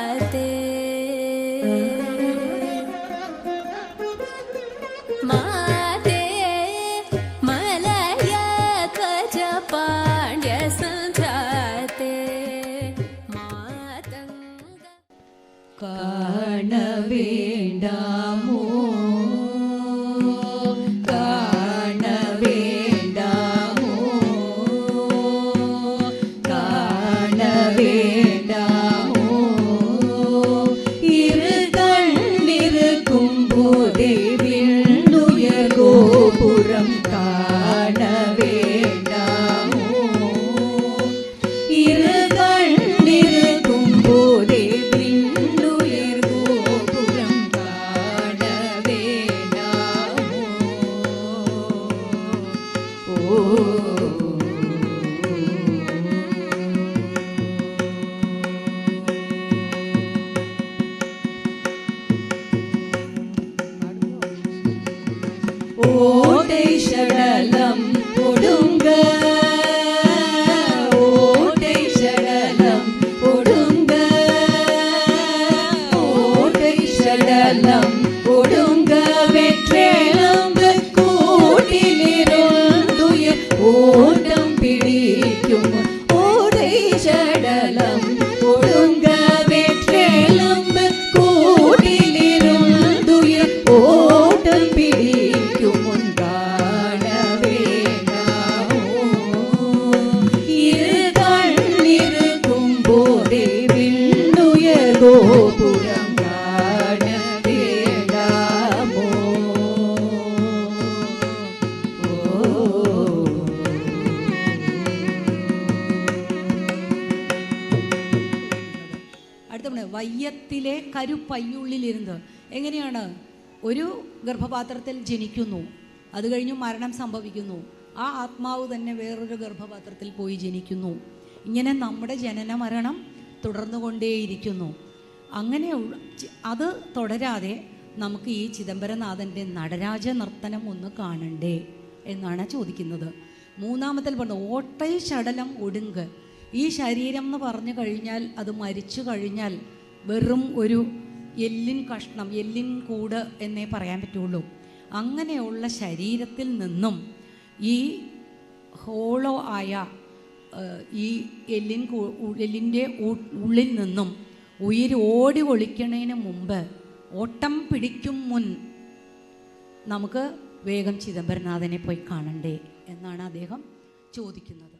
माते मलय ध्वज पाण्ड्य संजाते मातंग काणवेण्डामो கோபுரம் காண வேண்டாமோ இருகள் நிற்கும் போதே விண்ணுயர் கோபுரம் காண வேண்டாமோ ஓடை சடலம் ஒடுங்க ஓடை சடலம் ஒடுங்க ஓடை சடலம் ஒடுங்க வெற்றெலும்பு கூட்டிலிருந்துயர் ஓட்டம் பிடிக்கும் ஓடை சடலம் ஒடுங்க வெற்றெலும்பு கூட்டிலிருந்துயர் ஓட்டம் பிடிக்கும் கோபுரம் காண வேண்டாமோ അടുത്ത വയ്യത്തിലെ കരുപ്പയ്യുള്ളിലിരുന്ന് എങ്ങനെയാണ് ഒരു ഗർഭപാത്രത്തിൽ ജനിക്കുന്നു, അത് കഴിഞ്ഞ് മരണം സംഭവിക്കുന്നു, ആ ആത്മാവ് തന്നെ വേറൊരു ഗർഭപാത്രത്തിൽ പോയി ജനിക്കുന്നു. ഇങ്ങനെ നമ്മുടെ ജനന മരണം തുടർന്നുകൊണ്ടേയിരിക്കുന്നു. അങ്ങനെ അത് തുടരാതെ നമുക്ക് ഈ ചിദംബരനാഥൻ്റെ നടരാജ നർത്തനം ഒന്ന് കാണണ്ടേ എന്നാണ് ചോദിക്കുന്നത്. മൂന്നാമത്തിൽ പറഞ്ഞത് ഓട്ടൈ ശടലം ഒടുങ്ക്. ഈ ശരീരം എന്ന് പറഞ്ഞു കഴിഞ്ഞാൽ അത് മരിച്ചു കഴിഞ്ഞാൽ വെറും ഒരു എല്ലിൻ കഷ്ണം, എല്ലിൻ കൂട് എന്നേ പറയാൻ പറ്റുള്ളൂ. അങ്ങനെയുള്ള ശരീരത്തിൽ നിന്നും ഈ ഹോളോ ആയ ഈ എല്ലിൻ്റെ ഉള്ളിൽ നിന്നും ഉയിർ ഓടി ഒളിക്കണതിന് മുമ്പ്, ഓട്ടം പിടിക്കും മുൻ നമുക്ക് വേഗം ചിദംബരനാഥനെ പോയി കാണണ്ടേ എന്നാണ് അദ്ദേഹം ചോദിക്കുന്നത്.